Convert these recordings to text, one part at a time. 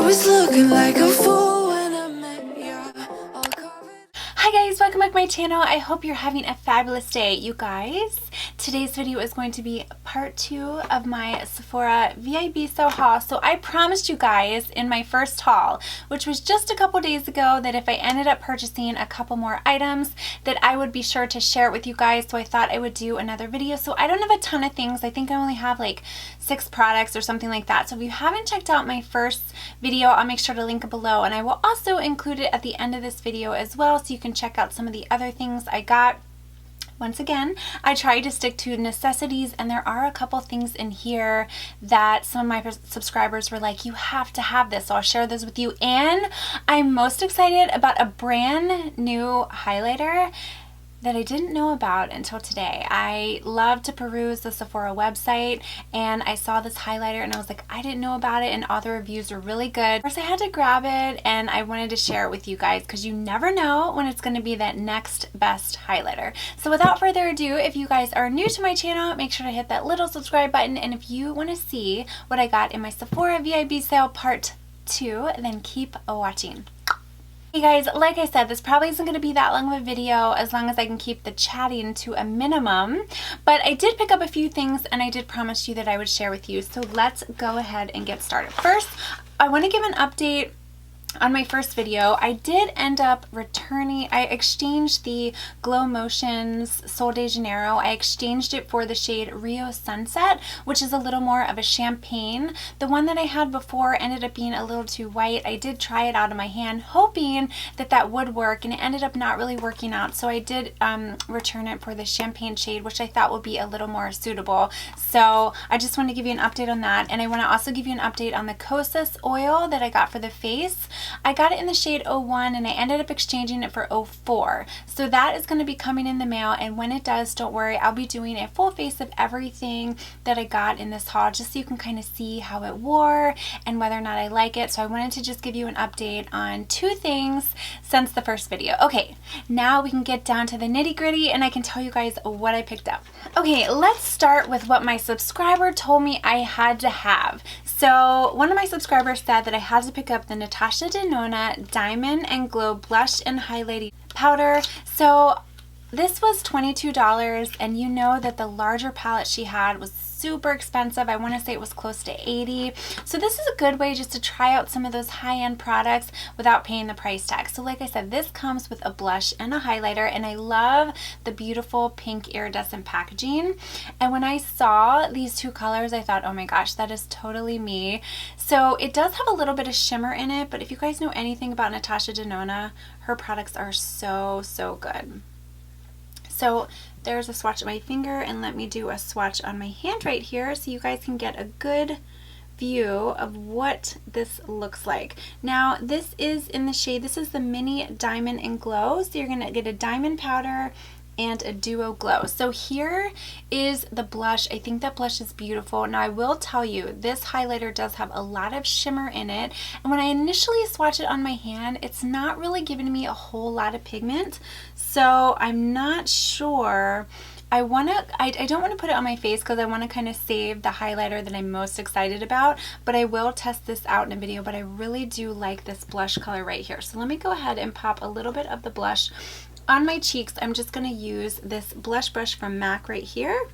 was looking like a fool when I met you. All covered. Hi guys, welcome back to my channel. I hope you're having a fabulous day. You guys, today's video is going to be part 2 of my Sephora VIB sale haul. So I promised you guys in my first haul, which was just a couple days ago, that if I ended up purchasing a couple more items that I would be sure to share it with you guys. So I thought I would do another video. So I don't have a ton of things. I think I only have like 6 products or something like that. So if you haven't checked out my first video, I'll make sure to link it below, and I will also include it at the end of this video as well, so you can check out some of the other things I got. Once again, I try to stick to necessities, and there are a couple things in here that some of my subscribers were like, you have to have this, so I'll share those with you. And I'm most excited about a brand new highlighter that I didn't know about until today. I love to peruse the Sephora website, and I saw this highlighter and I was like, I didn't know about it, and all the reviews were really good. Of course, I had to grab it and I wanted to share it with you guys because you never know when it's going to be that next best highlighter. So without further ado, if you guys are new to my channel, make sure to hit that little subscribe button, and if you want to see what I got in my Sephora VIB sale part 2, then keep watching. Hey guys, like I said, this probably isn't going to be that long of a video as long as I can keep the chatting to a minimum, but I did pick up a few things and I did promise you that I would share with you, so let's go ahead and get started. First, I want to give an update on my first video. I did end up returning, I exchanged the Glow Motions Sol de Janeiro. I exchanged it for the shade Rio Sunset, which is a little more of a champagne. The one that I had before ended up being a little too white. I did try it out of my hand hoping that that would work, and it ended up not really working out, so I did return it for the champagne shade, which I thought would be a little more suitable. So I just want to give you an update on that, and I want to also give you an update on the Kosas oil that I got for the face. I got it in the shade 01 and I ended up exchanging it for 04. So that is going to be coming in the mail, and when it does, don't worry, I'll be doing a full face of everything that I got in this haul, just so you can kind of see how it wore and whether or not I like it. So I wanted to just give you an update on 2 things since the first video. Okay, now we can get down to the nitty gritty and I can tell you guys what I picked up. Okay, let's start with what my subscriber told me I had to have. So one of my subscribers said that I had to pick up the Natasha Denona Diamond and Glow Blush and Highlighting Powder. So this was $22, and you know that the larger palette she had was super expensive. I want to say it was close to $80. So this is a good way just to try out some of those high-end products without paying the price tag. So like I said, this comes with a blush and a highlighter, and I love the beautiful pink iridescent packaging. And when I saw these 2 colors, I thought, oh my gosh, that is totally me. So it does have a little bit of shimmer in it, but if you guys know anything about Natasha Denona, her products are so good. So there's a swatch of my finger, and let me do a swatch on my hand right here so you guys can get a good view of what this looks like. Now this is in the shade, this is the mini diamond and glow, so you're gonna get a diamond powder and a duo glow. So here is the blush. I think that blush is beautiful. Now I will tell you, this highlighter does have a lot of shimmer in it, and when I initially swatch it on my hand, it's not really giving me a whole lot of pigment, so I'm not sure. I don't want to put it on my face because I want to kind of save the highlighter that I'm most excited about, but I will test this out in a video. But I really do like this blush color right here. So let me go ahead and pop a little bit of the blush on my cheeks. I'm just going to use this blush brush from MAC right here.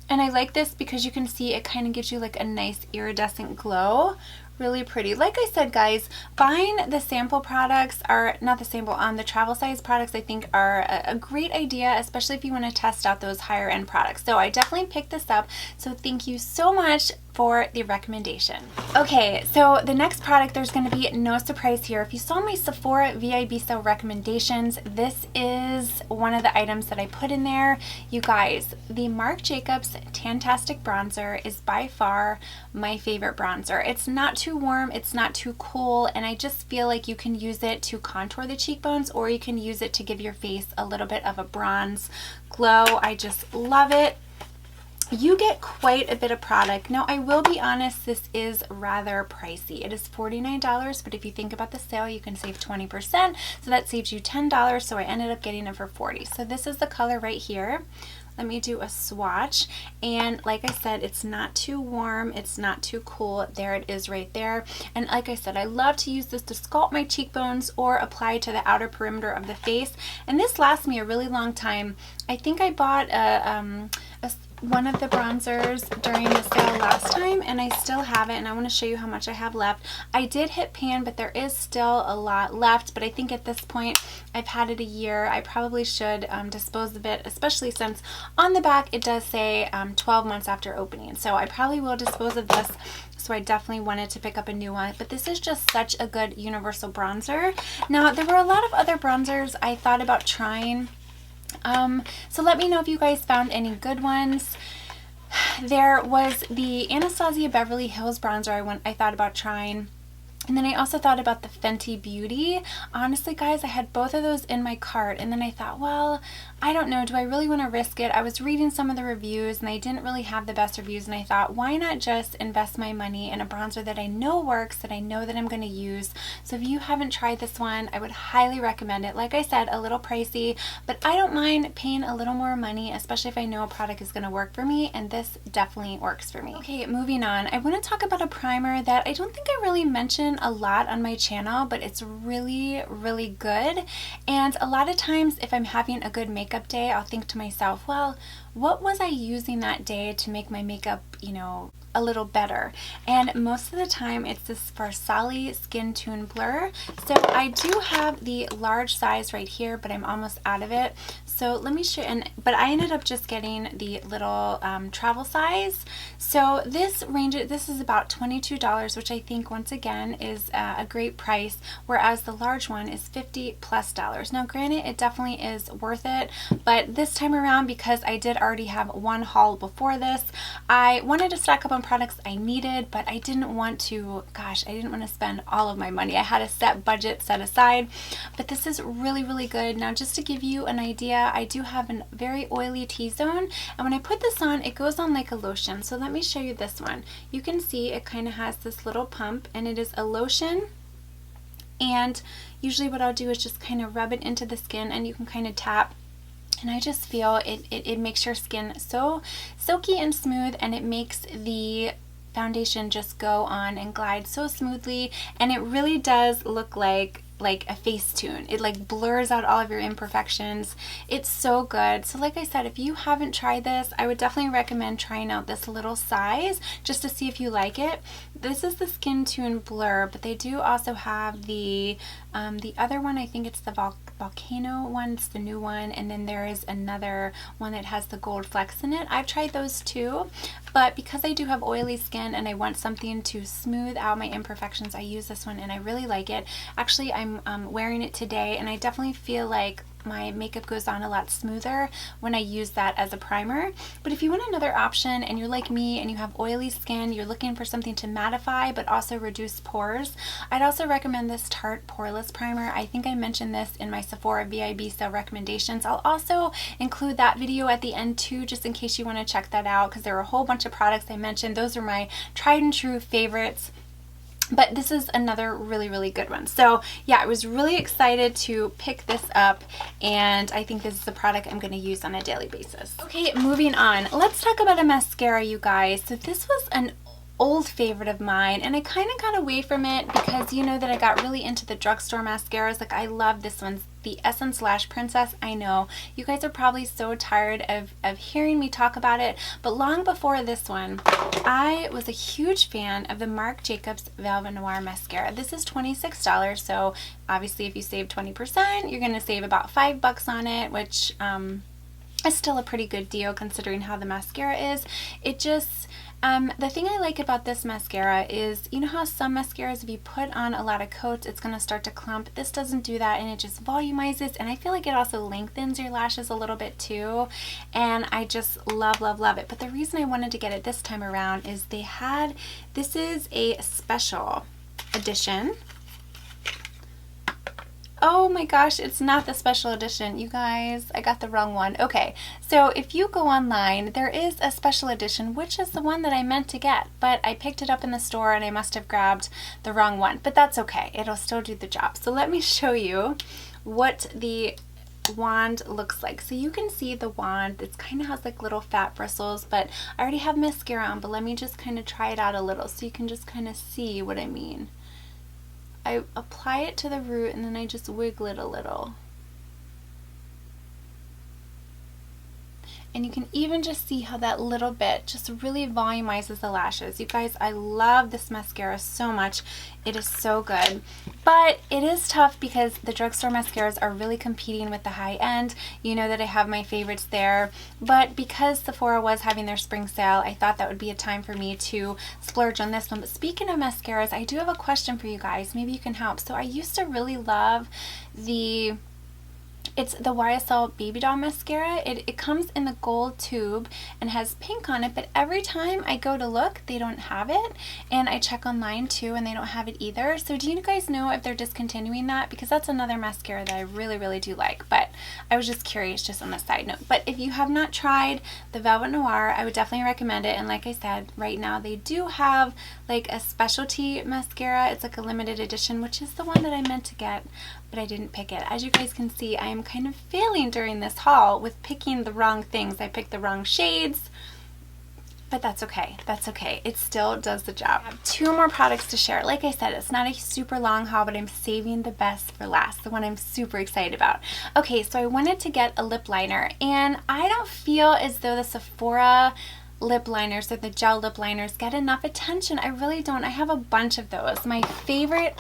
And I like this because you can see it kind of gives you like a nice iridescent glow. Really pretty. Like I said, guys, buying the sample products, are not the sample, the travel size products, I think are a great idea, especially if you want to test out those higher end products. So I definitely picked this up. So thank you so much for the recommendation. Okay, so the next product, there's going to be no surprise here. If you saw my Sephora VIB sale recommendations, this is one of the items that I put in there. You guys, the Marc Jacobs Tantastic Bronzer is by far my favorite bronzer. It's not too warm, it's not too cool, and I just feel like you can use it to contour the cheekbones, or you can use it to give your face a little bit of a bronze glow. I just love it. You get quite a bit of product. Now I will be honest, this is rather pricey. It is $49, but if you think about the sale, you can save 20%, so that saves you $10, so I ended up getting it for $40. So this is the color right here. let me do a swatch. And like I said, it's not too warm, it's not too cool. There it is right there. And like I said, I love to use this to sculpt my cheekbones or apply to the outer perimeter of the face. And this lasts me a really long time. I think I bought one of the bronzers during the sale last time, and I still have it, and I want to show you how much I have left. I did hit pan, but there is still a lot left, but I think at this point I've had it a year. I probably should dispose of it, especially since on the back it does say 12 months after opening, so I probably will dispose of this. So I definitely wanted to pick up a new one, but this is just such a good universal bronzer. Now, there were a lot of other bronzers I thought about trying. So let me know if you guys found any good ones. There was the Anastasia Beverly Hills bronzer I thought about trying. And then I also thought about the Fenty Beauty. Honestly, guys, I had both of those in my cart, and then I thought, well, I don't know, do I really want to risk it? I was reading some of the reviews, and they didn't really have the best reviews, and I thought, why not just invest my money in a bronzer that I know works, that I know that I'm going to use? So if you haven't tried this one, I would highly recommend it. Like I said, a little pricey, but I don't mind paying a little more money, especially if I know a product is going to work for me, and this definitely works for me. Okay, moving on. I want to talk about a primer that I don't think I really mentioned a lot on my channel, but it's really, really good. And a lot of times if I'm having a good makeup day, I'll think to myself, well, what was I using that day to make my makeup, you know, a little better? And most of the time it's this Farsáli Skintune blur. So I do have the large size right here, but I'm almost out of it. So let me show you, but I ended up just getting the little travel size. So this is about $22, which I think once again is a great price, whereas the large one is $50+. Now granted, it definitely is worth it, but this time around, because I did already have one haul before this, I wanted to stock up on products I needed, but I didn't want to, I didn't want to spend all of my money. I had a set budget set aside, but this is really, really good. Now just to give you an idea, I do have a very oily T-zone, and when I put this on, it goes on like a lotion. So let me show you this one. You can see it kind of has this little pump, and it is a lotion. And usually what I'll do is just kind of rub it into the skin, and you can kind of tap. And I just feel it makes your skin so silky and smooth, and it makes the foundation just go on and glide so smoothly, and it really does look like a Facetune. It like blurs out all of your imperfections. It's so good. So like I said, if you haven't tried this, I would definitely recommend trying out this little size just to see if you like it. This is the Skintune Blur, but they do also have the other one. I think it's the Volcano one. It's the new one, and then there is another one that has the gold flecks in it. I've tried those too, but because I do have oily skin and I want something to smooth out my imperfections, I use this one and I really like it. Actually, I'm wearing it today, and I definitely feel like my makeup goes on a lot smoother when I use that as a primer. But if you want another option and you're like me and you have oily skin, you're looking for something to mattify but also reduce pores, I'd also recommend this Tarte Poreless Primer. I think I mentioned this in my Sephora VIB sale recommendations. I'll also include that video at the end too, just in case you want to check that out, because there are a whole bunch of products I mentioned. Those are my tried and true favorites. But this is another really, really good one. So yeah, I was really excited to pick this up, and I think this is a product I'm going to use on a daily basis. Okay, moving on. Let's talk about a mascara, you guys. So this was an old favorite of mine, and I kind of got away from it because you know that I got really into the drugstore mascaras. Like, I love this one, the Essence Lash Princess. I know you guys are probably so tired of hearing me talk about it, but long before this one, I was a huge fan of the Marc Jacobs Velvet Noir mascara. This is $26, so obviously if you save 20%, you're going to save about $5 on it, which is still a pretty good deal considering how the mascara is. It just the thing I like about this mascara is, you know how some mascaras, if you put on a lot of coats, it's going to start to clump. This doesn't do that, and it just volumizes, and I feel like it also lengthens your lashes a little bit too, and I just love, love, love it. But the reason I wanted to get it this time around is this is a special edition. Oh my gosh, it's not the special edition, you guys. I got the wrong one. Okay, so if you go online, there is a special edition, which is the one that I meant to get, but I picked it up in the store and I must have grabbed the wrong one, but that's okay. It'll still do the job. So let me show you what the wand looks like. So you can see the wand. It kind of has like little fat bristles, but I already have mascara on, but let me just kind of try it out a little so you can just kind of see what I mean. I apply it to the root and then I just wiggle it a little. And you can even just see how that little bit just really volumizes the lashes. You guys, I love this mascara so much. It is so good. But it is tough because the drugstore mascaras are really competing with the high end. You know that I have my favorites there. But because Sephora was having their spring sale, I thought that would be a time for me to splurge on this one. But speaking of mascaras, I do have a question for you guys. Maybe you can help. So I used to really love it's the YSL Baby Doll Mascara. It comes in the gold tube and has pink on it, but every time I go to look, they don't have it. And I check online too, and they don't have it either. So do you guys know if they're discontinuing that? Because that's another mascara that I really, really do like. But I was just curious, just on a side note. But if you have not tried the Velvet Noir, I would definitely recommend it. And like I said, right now they do have like a specialty mascara. It's like a limited edition, which is the one that I meant to get, but I didn't pick it. As you guys can see, I am kind of failing during this haul with picking the wrong things. I picked the wrong shades, but that's okay. That's okay. It still does the job. I have 2 more products to share. Like I said, it's not a super long haul, but I'm saving the best for last, the one I'm super excited about. Okay, so I wanted to get a lip liner, and I don't feel as though the Sephora lip liners or the gel lip liners get enough attention. I really don't. I have a bunch of those. My favorite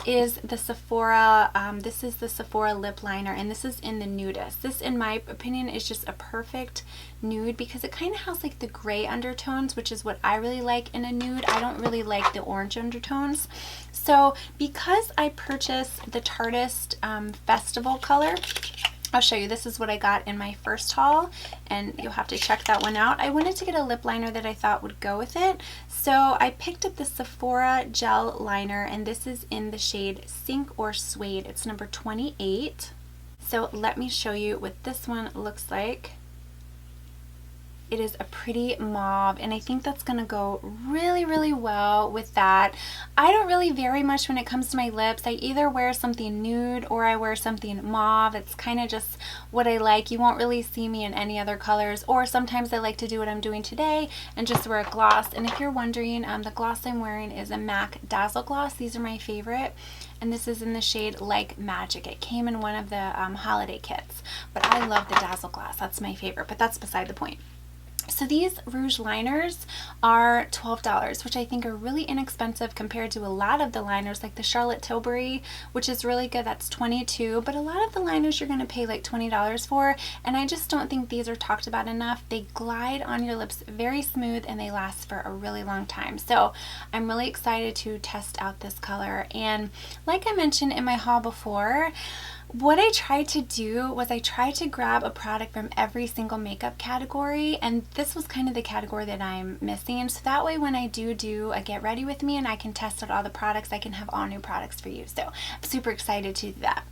is the Sephora, this is the Sephora lip liner, and this is in the nudist. This, in my opinion, is just a perfect nude because it kind of has like the gray undertones, which is what I really like in a nude. I don't really like the orange undertones. So because I purchased the Tarteist Festival color, I'll show you. This is what I got in my first haul, and you'll have to check that one out. I wanted to get a lip liner that I thought would go with it, so I picked up the Sephora gel liner, and this is in the shade Sink or Suede. It's number 28. So let me show you what this one looks like. It is a pretty mauve, and I think that's going to go really, really well with that. I don't really vary much when it comes to my lips. I either wear something nude or I wear something mauve. It's kind of just what I like. You won't really see me in any other colors, or sometimes I like to do what I'm doing today and just wear a gloss. And if you're wondering, the gloss I'm wearing is a MAC Dazzle Gloss. These are my favorite. And this is in the shade Like Magic. It came in one of the holiday kits. But I love the Dazzle Gloss. That's my favorite, but that's beside the point. So these Rouge liners are $12, which I think are really inexpensive compared to a lot of the liners, like the Charlotte Tilbury, which is really good. That's $22, but a lot of the liners you're going to pay like $20 for, and I just don't think these are talked about enough. They glide on your lips very smooth, and they last for a really long time. So I'm really excited to test out this color. And like I mentioned in my haul before, what I tried to do was I tried to grab a product from every single makeup category, and this was kind of the category that I'm missing. So that way when I do a get ready with me and I can test out all the products, I can have all new products for you. So I'm super excited to do that.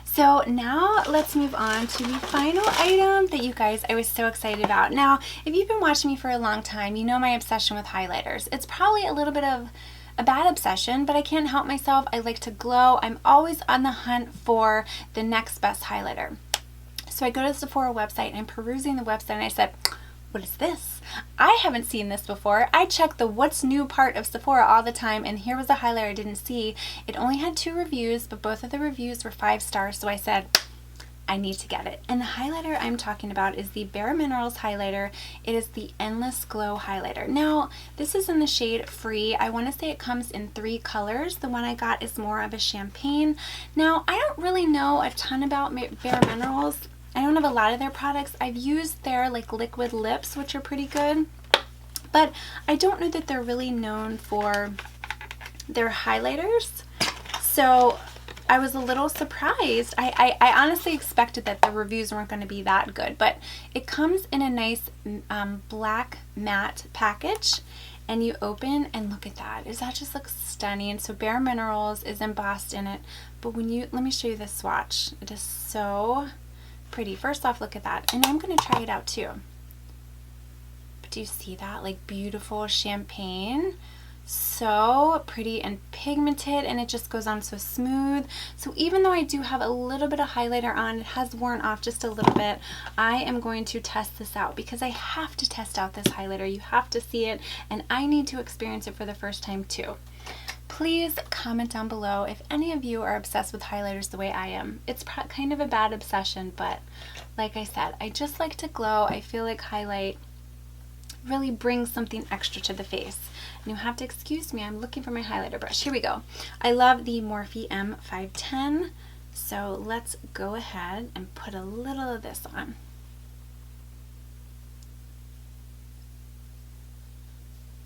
So now let's move on to the final item that you guys, I was so excited about. Now, if you've been watching me for a long time, you know my obsession with highlighters. It's probably a little bit of a bad obsession, but I can't help myself. I like to glow. I'm always on the hunt for the next best highlighter. So I go to the Sephora website, and I'm perusing the website, and I said, what is this? I haven't seen this before. I check the what's new part of Sephora all the time, and here was a highlighter I didn't see. It only had 2 reviews, but both of the reviews were 5 stars, so I said, I need to get it. And the highlighter I'm talking about is the Bareminerals highlighter. It is the Endless Glow highlighter. Now, this is in the shade Free. I want to say it comes in 3 colors. The one I got is more of a champagne. Now, I don't really know a ton about Bareminerals. I don't have a lot of their products. I've used their like liquid lips, which are pretty good, but I don't know that they're really known for their highlighters. So I was a little surprised. I honestly expected that the reviews weren't going to be that good, but it comes in a nice black matte package, and you open and look at that. That just looks stunning. So Bareminerals is embossed in it, but when you, let me show you the swatch. It is so pretty. First off, look at that, and I'm going to try it out too. But do you see that? Like beautiful champagne. so pretty and pigmented, and it just goes on so smooth. So even though I do have a little bit of highlighter on, it has worn off just a little bit, I am going to test this out because I have to test out this highlighter. You have to see it, and I need to experience it for the first time too. Please comment down below if any of you are obsessed with highlighters the way I am. It's kind of a bad obsession, but like I said, I just like to glow. I feel like highlight really brings something extra to the face. And you have to excuse me, I'm looking for my highlighter brush. Here we go. I love the Morphe M510. So let's go ahead and put a little of this on.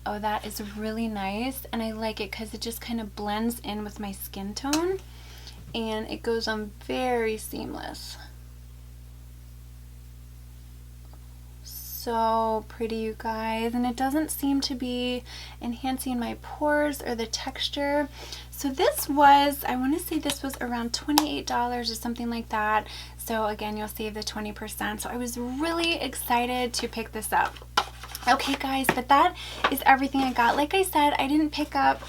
Oh, that is really nice, and I like it because it just kind of blends in with my skin tone, and it goes on very seamless. So pretty, you guys, and it doesn't seem to be enhancing my pores or the texture. So this was, I want to say this was around $28 or something like that. So again, you'll save the 20%. So I was really excited to pick this up. Okay guys, but that is everything I got. Like I said, I didn't pick up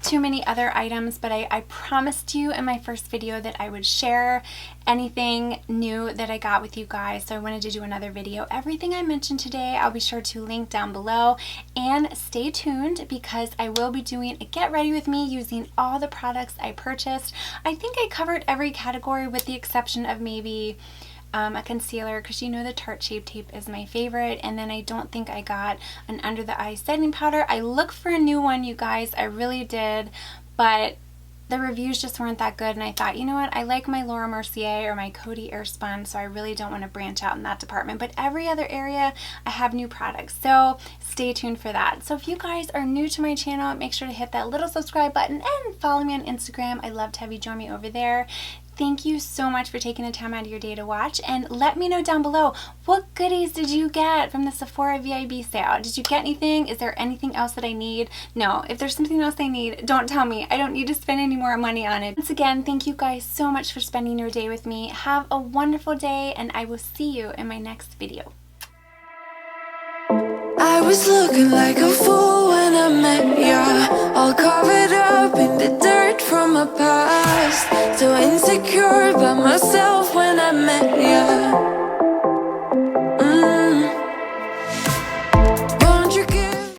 too many other items, but I promised you in my first video that I would share anything new that I got with you guys, so I wanted to do another video. Everything I mentioned today, I'll be sure to link down below, and stay tuned because I will be doing a get ready with me using all the products I purchased. I think I covered every category with the exception of maybe a concealer, because you know the Tarte Shape Tape is my favorite, and then I don't think I got an under the eye setting powder. I looked for a new one, you guys, I really did, but the reviews just weren't that good, and I thought, you know what, I like my Laura Mercier or my Coty Airspun, so I really don't want to branch out in that department, but every other area I have new products, so stay tuned for that. So if you guys are new to my channel, make sure to hit that little subscribe button and follow me on Instagram. I'd love to have you join me over there. Thank you so much for taking the time out of your day to watch, and let me know down below, what goodies did you get from the Sephora VIB sale? Did you get anything? Is there anything else that I need? No, if there's something else I need, don't tell me. I don't need to spend any more money on it. Once again, thank you guys so much for spending your day with me. Have a wonderful day, and I will see you in my next video. I was looking like a fool when I met ya, all covered up in the dirt from my past. So insecure by myself when I met ya.